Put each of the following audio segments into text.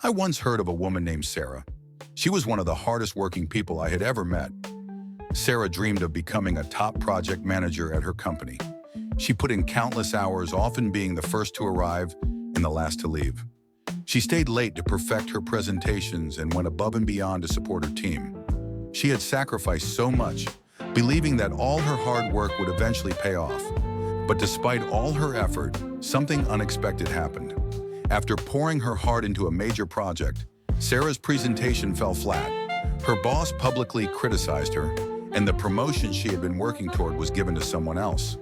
I once heard of a woman named Sarah. She was one of the hardest working people I had ever met. Sarah dreamed of becoming a top project manager at her company. She put in countless hours, often being the first to arrive and the last to leave. She stayed late to perfect her presentations and went above and beyond to support her team. She had sacrificed so much, believing that all her hard work would eventually pay off. But despite all her effort, something unexpected happened. After pouring her heart into a major project, Sarah's presentation fell flat. Her boss publicly criticized her, and the promotion she had been working toward was given to someone else.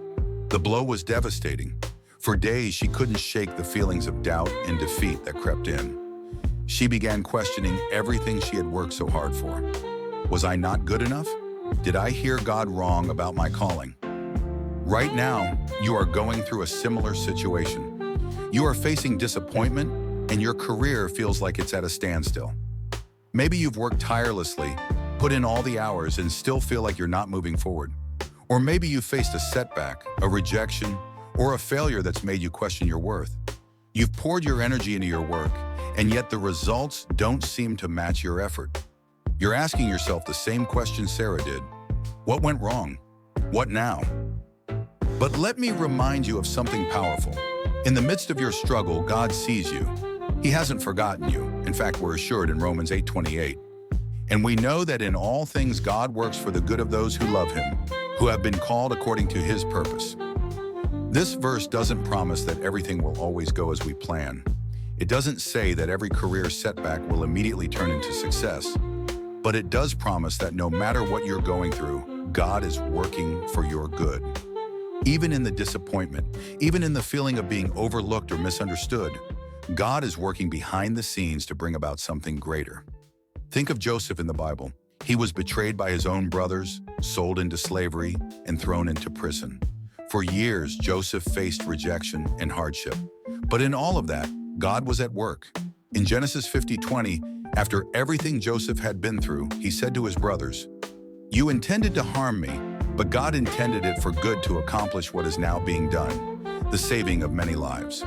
The blow was devastating. For days, she couldn't shake the feelings of doubt and defeat that crept in. She began questioning everything she had worked so hard for. Was I not good enough? Did I hear God wrong about my calling? Right now, you are going through a similar situation. You are facing disappointment, and your career feels like it's at a standstill. Maybe you've worked tirelessly, put in all the hours, and still feel like you're not moving forward. Or maybe you faced a setback, a rejection, or a failure that's made you question your worth. You've poured your energy into your work, and yet the results don't seem to match your effort. You're asking yourself the same question Sarah did. What went wrong? What now? But let me remind you of something powerful. In the midst of your struggle, God sees you. He hasn't forgotten you. In fact, we're assured in Romans 8:28. And we know that in all things God works for the good of those who love him, who have been called according to his purpose. This verse doesn't promise that everything will always go as we plan. It doesn't say that every career setback will immediately turn into success. But it does promise that no matter what you're going through, God is working for your good. Even in the disappointment, even in the feeling of being overlooked or misunderstood, God is working behind the scenes to bring about something greater. Think of Joseph in the Bible. He was betrayed by his own brothers, sold into slavery, and thrown into prison. For years, Joseph faced rejection and hardship. But in all of that, God was at work. In Genesis 50:20, after everything Joseph had been through, he said to his brothers, "You intended to harm me, but God intended it for good to accomplish what is now being done, the saving of many lives."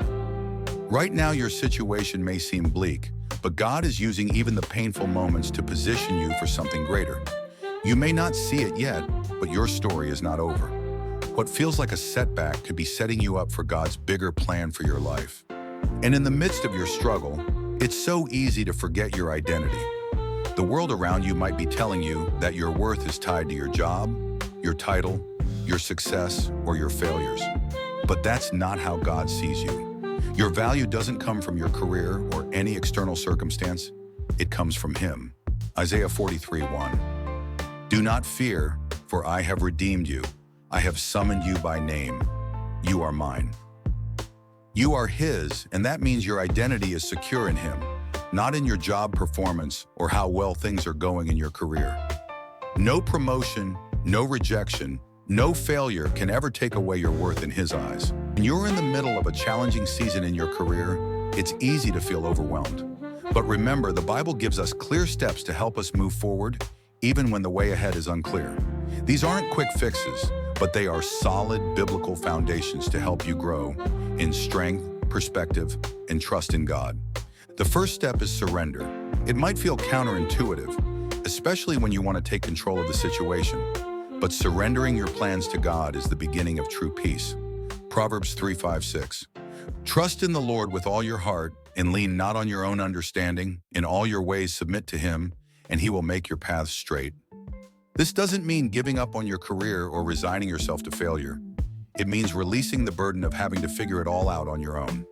Right now, your situation may seem bleak, but God is using even the painful moments to position you for something greater. You may not see it yet, but your story is not over. What feels like a setback could be setting you up for God's bigger plan for your life. And in the midst of your struggle, it's so easy to forget your identity. The world around you might be telling you that your worth is tied to your job, your title, your success, or your failures. But that's not how God sees you. Your value doesn't come from your career or any external circumstance. It comes from him. Isaiah 43:1. Do not fear, for I have redeemed you. I have summoned you by name. You are mine. You are his, and that means your identity is secure in him, not in your job performance or how well things are going in your career. No promotion, no rejection, no failure can ever take away your worth in his eyes. When you're in the middle of a challenging season in your career, it's easy to feel overwhelmed. But remember, the Bible gives us clear steps to help us move forward, even when the way ahead is unclear. These aren't quick fixes, but they are solid biblical foundations to help you grow in strength, perspective, and trust in God. The first step is surrender. It might feel counterintuitive, especially when you want to take control of the situation. But surrendering your plans to God is the beginning of true peace. Proverbs 3:5-6. Trust in the Lord with all your heart and lean not on your own understanding. In all your ways submit to him, and he will make your paths straight. This doesn't mean giving up on your career or resigning yourself to failure. It means releasing the burden of having to figure it all out on your own.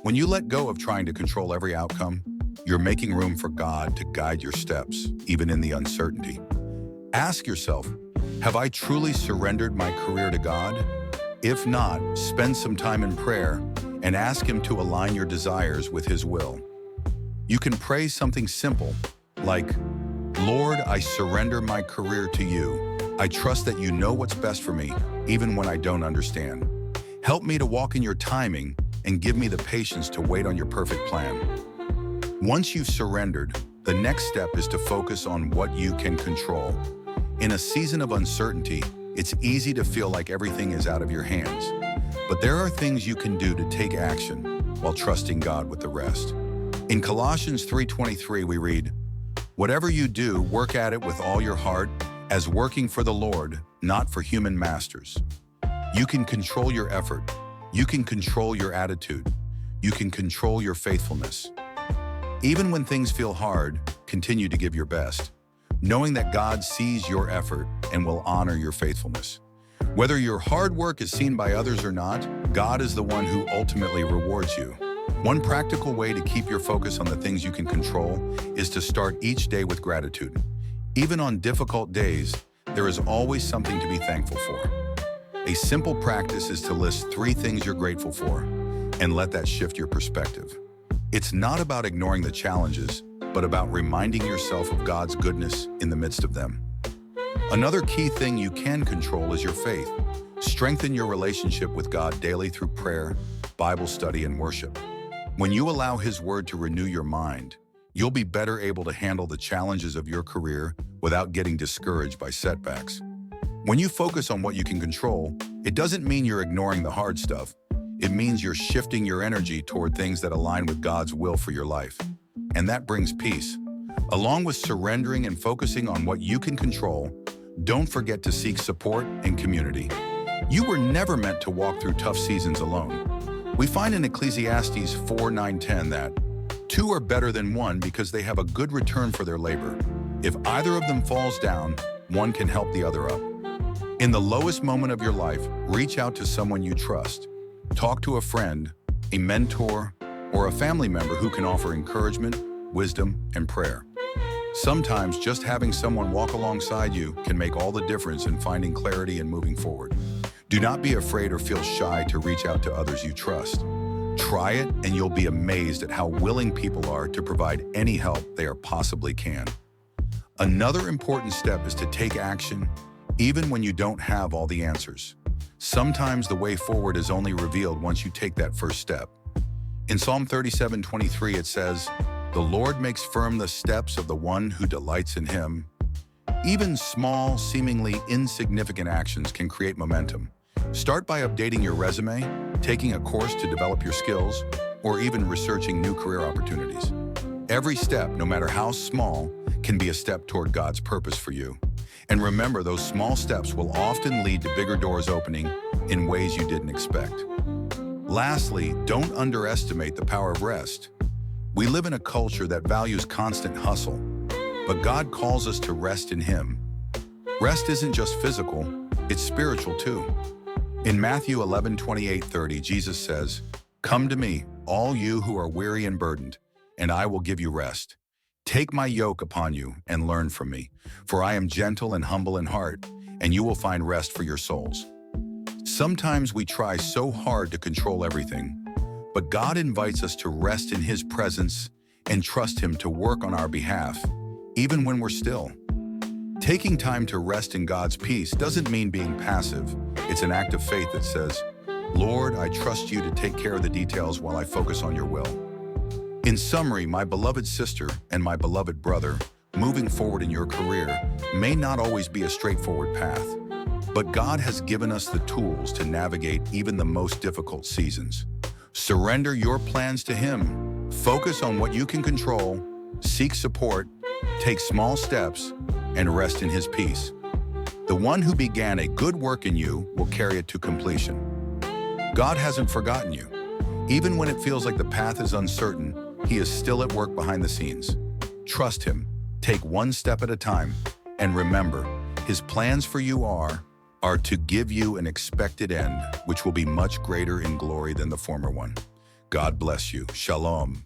When you let go of trying to control every outcome, you're making room for God to guide your steps, even in the uncertainty. Ask yourself, have I truly surrendered my career to God? If not, spend some time in prayer and ask him to align your desires with his will. You can pray something simple, like, Lord, I surrender my career to you. I trust that you know what's best for me, even when I don't understand. Help me to walk in your timing and give me the patience to wait on your perfect plan. Once you've surrendered, the next step is to focus on what you can control. In a season of uncertainty, it's easy to feel like everything is out of your hands. But there are things you can do to take action while trusting God with the rest. In Colossians 3:23, we read, "Whatever you do, work at it with all your heart, as working for the Lord, not for human masters." You can control your effort. You can control your attitude. You can control your faithfulness. Even when things feel hard, continue to give your best, knowing that God sees your effort and will honor your faithfulness. Whether your hard work is seen by others or not, God is the one who ultimately rewards you. One practical way to keep your focus on the things you can control is to start each day with gratitude. Even on difficult days, there is always something to be thankful for. A simple practice is to list 3 things you're grateful for and let that shift your perspective. It's not about ignoring the challenges, but about reminding yourself of God's goodness in the midst of them. Another key thing you can control is your faith. Strengthen your relationship with God daily through prayer, Bible study, and worship. When you allow His Word to renew your mind, you'll be better able to handle the challenges of your career without getting discouraged by setbacks. When you focus on what you can control, it doesn't mean you're ignoring the hard stuff. It means you're shifting your energy toward things that align with God's will for your life. And that brings peace. Along with surrendering and focusing on what you can control, don't forget to seek support and community. You were never meant to walk through tough seasons alone. We find in Ecclesiastes 4:9-10 that 2 are better than 1 because they have a good return for their labor. If either of them falls down, one can help the other up. In the lowest moment of your life, reach out to someone you trust. Talk to a friend, a mentor, or a family member who can offer encouragement, wisdom, and prayer. Sometimes just having someone walk alongside you can make all the difference in finding clarity and moving forward. Do not be afraid or feel shy to reach out to others you trust. Try it and you'll be amazed at how willing people are to provide any help they possibly can. Another important step is to take action, even when you don't have all the answers. Sometimes the way forward is only revealed once you take that first step. In Psalm 37:23, it says, "The Lord makes firm the steps of the one who delights in Him." Even small, seemingly insignificant actions can create momentum. Start by updating your resume, taking a course to develop your skills, or even researching new career opportunities. Every step, no matter how small, can be a step toward God's purpose for you. And remember, those small steps will often lead to bigger doors opening in ways you didn't expect. Lastly, don't underestimate the power of rest. We live in a culture that values constant hustle, but God calls us to rest in Him. Rest isn't just physical, it's spiritual too. In Matthew 11:28-30, Jesus says, "Come to me, all you who are weary and burdened, and I will give you rest. Take my yoke upon you and learn from me, for I am gentle and humble in heart, and you will find rest for your souls." Sometimes we try so hard to control everything, but God invites us to rest in His presence and trust Him to work on our behalf, even when we're still. Taking time to rest in God's peace doesn't mean being passive. It's an act of faith that says, "Lord, I trust you to take care of the details while I focus on your will." In summary, my beloved sister and my beloved brother, moving forward in your career may not always be a straightforward path, but God has given us the tools to navigate even the most difficult seasons. Surrender your plans to Him, focus on what you can control, seek support, take small steps, and rest in His peace. The one who began a good work in you will carry it to completion. God hasn't forgotten you. Even when it feels like the path is uncertain, He is still at work behind the scenes. Trust Him, take one step at a time, and remember, His plans for you are to give you an expected end, which will be much greater in glory than the former one. God bless you. Shalom.